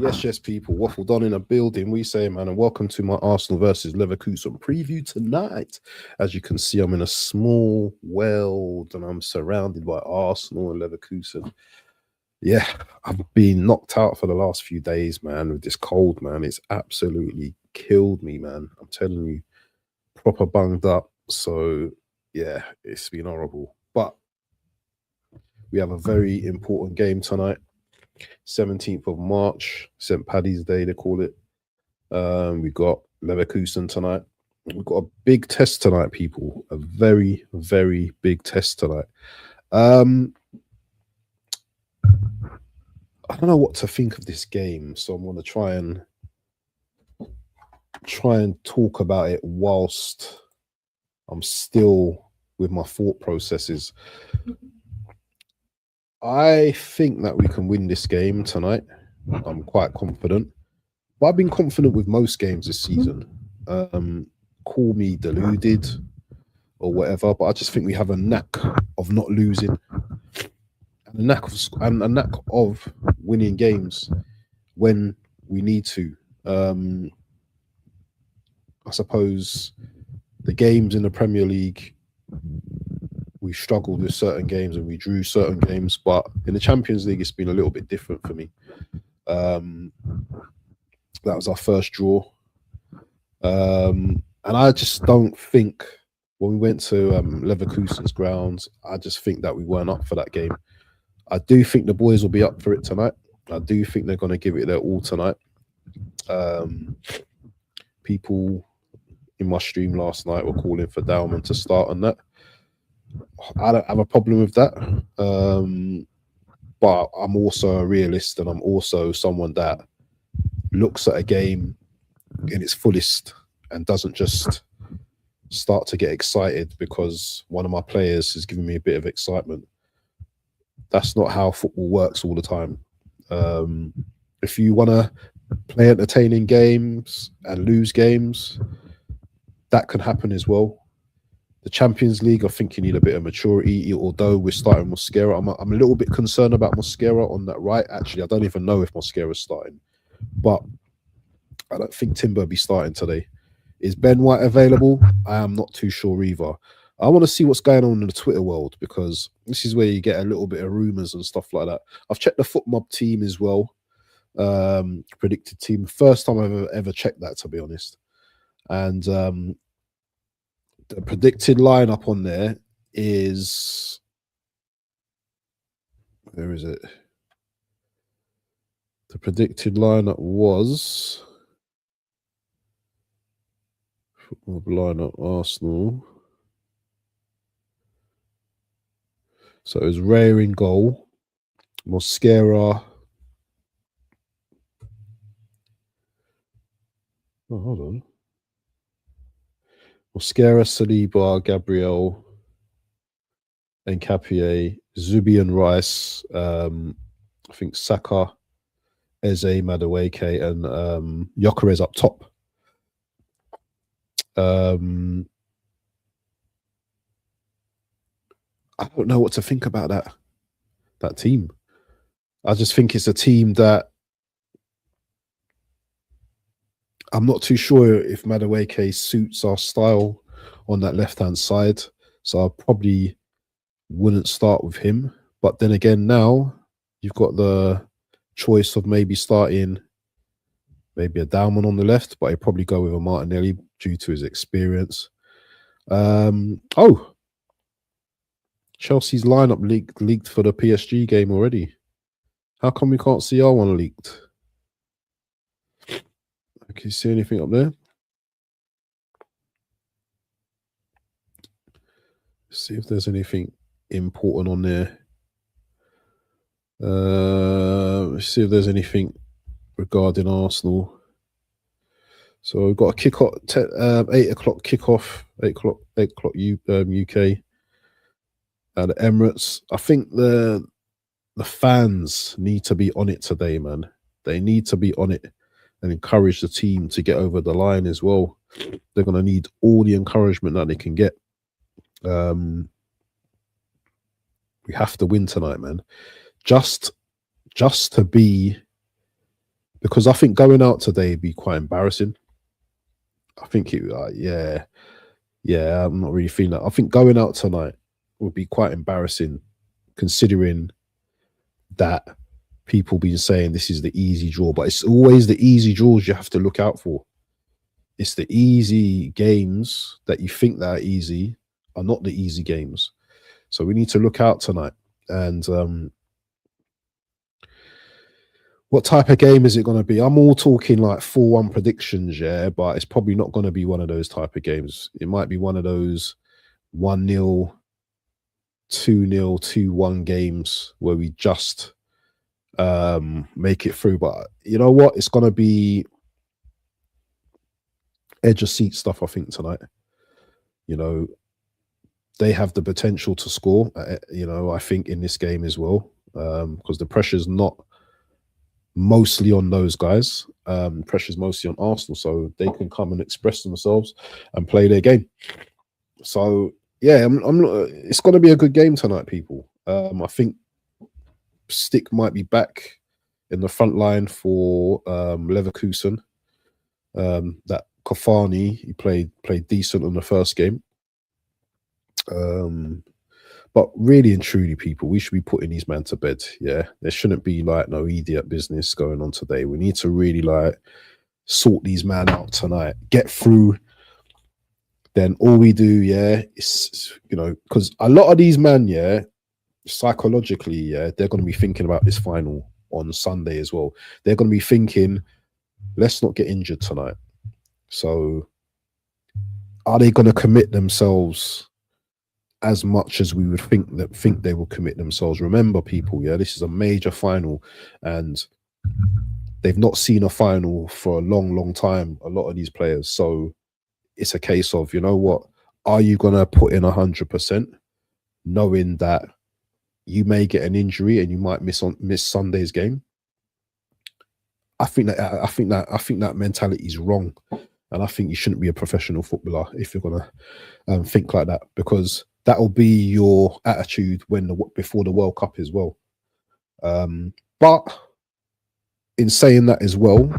Yes, people. Waffle Don in a building. We say, man, and welcome to my Arsenal versus Leverkusen preview tonight. As you can see, I'm in a small world and I'm surrounded by Arsenal and Leverkusen. Yeah, I've been knocked out for the last few days, man, with this cold, man. It's absolutely killed me, man. I'm telling you, proper bunged up. So, yeah, it's been horrible. But we have a very important game tonight. 17th of March, St. Paddy's Day, they call it. We got Leverkusen tonight. We've got a big test tonight, people. A very, very big test tonight. I don't know what to think of this game, so I'm going to try and talk about it whilst I'm still with my thought processes. I think that we can win this game tonight. I'm quite confident. But I've been confident with most games this season. Call me deluded or whatever, but I just think we have a knack of not losing and a knack of winning games when we need to. I suppose the games in the Premier League, we struggled with certain games and we drew certain games, but in the Champions League, it's been a little bit different for me. That was our first draw. And I just don't think when we went to Leverkusen's grounds, I just think that we weren't up for that game. I do think the boys will be up for it tonight. I do think they're going to give it their all tonight. People in my stream last night were calling for Dalman to start on that. I don't have a problem with that. But I'm also a realist and I'm also someone that looks at a game in its fullest and doesn't just start to get excited because one of my players has given me a bit of excitement. That's not how football works all the time. If you want to play entertaining games and lose games, that can happen as well. The Champions League, I think you need a bit of maturity, although we're starting Mosquera. I'm a little bit concerned about Mosquera on that right. Actually, I don't even know if Mosquera's starting, but I don't think Timber will be starting today. Is Ben White available? I am not too sure either. I want to see what's going on in the Twitter world because this is where you get a little bit of rumors and stuff like that. I've checked the FootMob team as well, predicted team. First time I've ever checked that, to be honest. And the predicted lineup on there is, where is it? The predicted lineup was FootMob lineup Arsenal. So it was Raya in goal, Mosquera. Oh, hold on. Mosquera, Saliba, Gabriel, Nkapie, Zubi and Rice. I think Saka, Eze, Madueke, and Gyökeres up top. I don't know what to think about that team. I just think it's a team that I'm not too sure if Madueke suits our style on that left-hand side. So I probably wouldn't start with him. But then again, now you've got the choice of maybe starting maybe a Dalman on the left, but I'd probably go with a Martinelli due to his experience. Chelsea's lineup leaked for the PSG game already. How come we can't see our one leaked? Can you see anything up there? Let's see if there's anything important on there. Let's see if there's anything regarding Arsenal. So we've got a kick-off, 8 o'clock kickoff, 8 o'clock UK at Emirates. I think the fans need to be on it today, man. They need to be on it and encourage the team to get over the line as well. They're going to need all the encouragement that they can get. We have to win tonight, man. Just to be, because I think going out today would be quite embarrassing. I think it, yeah, I'm not really feeling that. I think going out tonight would be quite embarrassing, considering that people been saying this is the easy draw, but it's always the easy draws you have to look out for. It's the easy games that you think that are easy are not the easy games. So we need to look out tonight. And what type of game is it going to be? I'm all talking like 4-1 predictions, yeah, but it's probably not going to be one of those type of games. It might be one of those 1-0, 2-0, 2-1 games where we just make it through. But you know what? It's going to be edge of seat stuff, I think, tonight. You know, they have the potential to score, you know, I think in this game as well, because the pressure's not mostly on those guys. Pressure's mostly on Arsenal, so they can come and express themselves and play their game. So yeah, it's going to be a good game tonight, people. I think Stick might be back in the front line for Leverkusen. That Kofani, he played decent in the first game. But really and truly, people, we should be putting these men to bed. Yeah, there shouldn't be like no idiot business going on today. We need to really like sort these men out tonight, get through. Then all we do, yeah, is, you know, because a lot of these men, yeah, psychologically, yeah, they're going to be thinking about this final on Sunday as well. They're going to be thinking, let's not get injured tonight. So are they going to commit themselves as much as we would think they will commit themselves? Remember, people, yeah, this is a major final, and they've not seen a final for a long time, a lot of these players. So it's a case of, you know what, are you going to put in 100%, knowing that you may get an injury and you might miss Sunday's game? I think that mentality is wrong, and I think you shouldn't be a professional footballer if you're going to think like that, because that will be your attitude before the World Cup as well. But in saying that as well,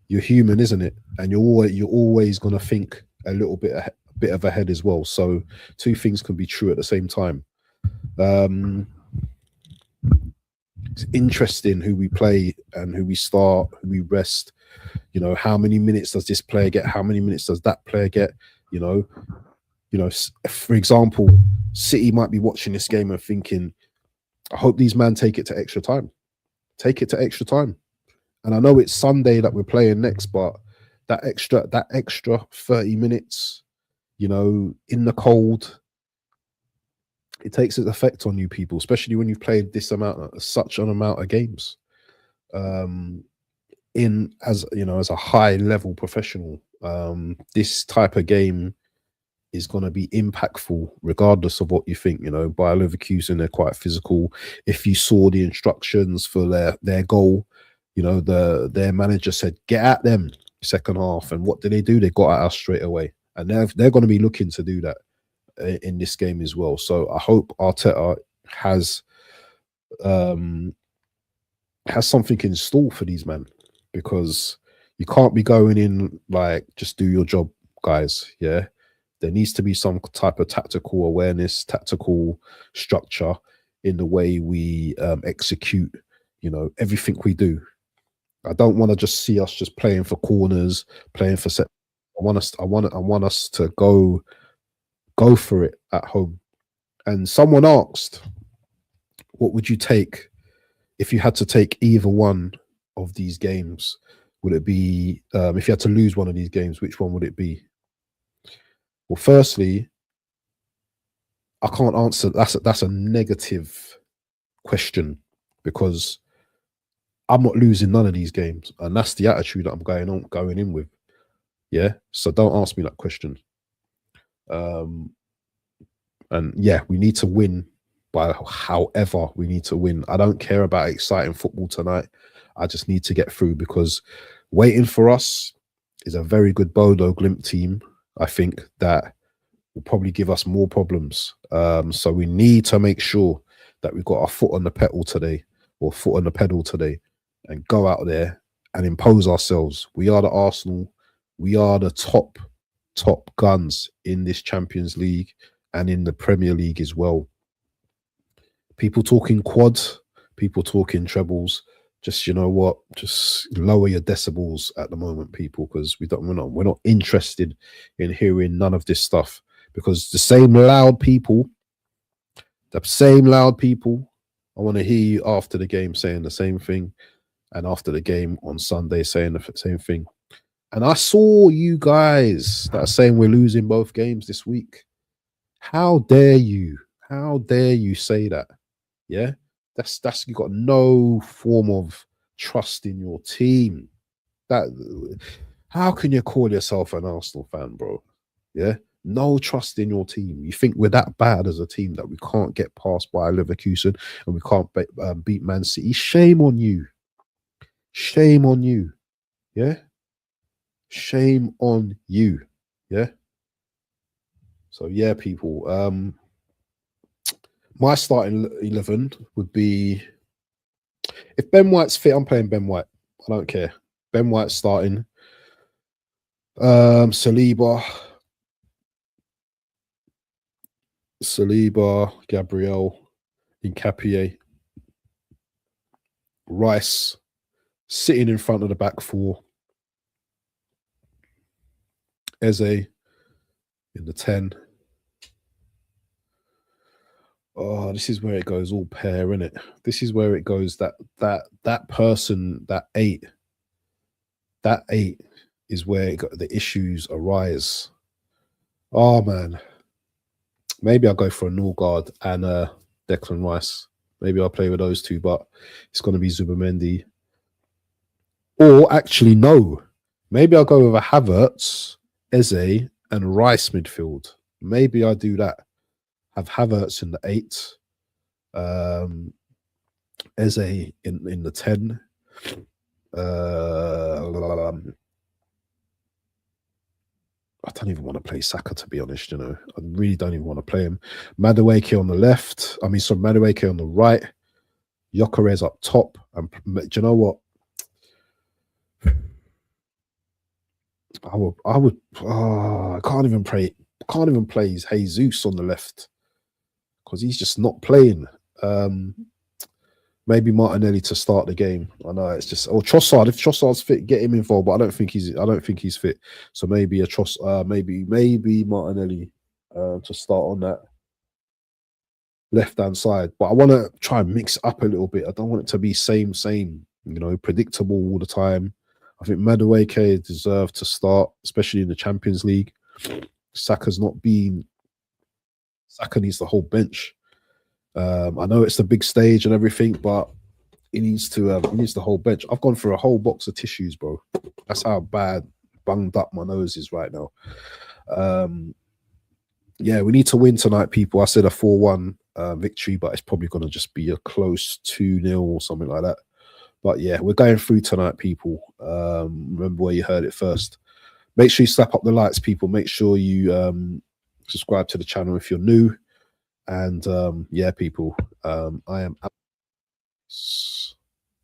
you're human, isn't it? And you're always going to think a little bit of ahead as well. So two things can be true at the same time. It's interesting who we play and who we start, who we rest. You know, how many minutes does this player get? How many minutes does that player get? You know, for example, City might be watching this game and thinking, I hope these men take it to extra time. Take it to extra time. And I know it's Sunday that we're playing next, but that extra 30 minutes, you know, in the cold, it takes its effect on you people, especially when you've played such an amount of games. As a high level professional, this type of game is going to be impactful regardless of what you think. You know, Bayer Leverkusen, they're quite physical. If you saw the instructions for their goal, you know, their manager said, get at them second half. And what did they do? They got at us straight away. And they're going to be looking to do that in this game as well. So I hope Arteta has something in store for these men, because you can't be going in like, just do your job, guys. Yeah, there needs to be some type of tactical awareness, tactical structure in the way we execute, you know, everything we do. I don't want to just see us just playing for corners, playing for set. I want us to go for it at home. And someone asked, what would you take if you had to take either one of these games? Would it be, if you had to lose one of these games, which one would it be? Well, firstly, I can't answer. That's a negative question, because I'm not losing none of these games, and that's the attitude that I'm going in with. Yeah, so don't ask me that question. And yeah, we need to win by however we need to win. I don't care about exciting football tonight. I just need to get through, because waiting for us is a very good Bodo Glimt team, I think, that will probably give us more problems. So we need to make sure that we've got our foot on the pedal today, and go out there and impose ourselves. We are the Arsenal. We are the top guns in this Champions League and in the Premier League as well. People talking quads, people talking trebles. Just, you know what? Just lower your decibels at the moment, people, because we're not interested in hearing none of this stuff. Because the same loud people, I want to hear you after the game saying the same thing, and after the game on Sunday saying the same thing. And I saw you guys that are saying we're losing both games this week. How dare you? How dare you say that? Yeah, that's you got no form of trust in your team. That how can you call yourself an Arsenal fan, bro? Yeah, no trust in your team. You think we're that bad as a team that we can't get past by Leverkusen and we can't beat Man City? Shame on you. Shame on you. Yeah. Shame on you. Yeah. So yeah, people. My starting 11 would be, if Ben White's fit, I'm playing Ben White. I don't care. Ben White's starting. Saliba, Gabriel, Nkapie, Rice, sitting in front of the back four. Eze in the 10. Oh, this is where it goes all pair, isn't it? This is where it goes that person, that 8 is where the issues arise. Oh man, maybe I'll go for a Norgard and Declan Rice. Maybe I'll play with those two, but it's going to be Zubamendi. Or actually, no. Maybe I'll go with a Havertz, Eze, and Rice midfield. Maybe I do that. Have Havertz in the 8, Eze in the 10. I don't even want to play Saka, to be honest, you know. I really don't even want to play him. Madueke on the left. Madueke on the right. Gyökeres up top. And do you know what? I can't even play Jesus on the left because he's just not playing. Maybe Martinelli to start the game. I know it's just Trossard. If Trossard's fit, get him involved. But I don't think he's fit. So maybe maybe Martinelli to start on that left hand side. But I want to try and mix it up a little bit. I don't want it to be same, you know, predictable all the time. I think Madueke deserved to start, especially in the Champions League. Saka needs the whole bench. I know it's the big stage and everything, but he needs the whole bench. I've gone through a whole box of tissues, bro. That's how bad bunged up my nose is right now. Yeah, we need to win tonight, people. I said a 4-1 victory, but it's probably going to just be a close 2-0 or something like that. But yeah, we're going through tonight, people. Remember where you heard it first. Make sure you slap up the likes, people. Make sure you subscribe to the channel if you're new. And yeah, people, I am out.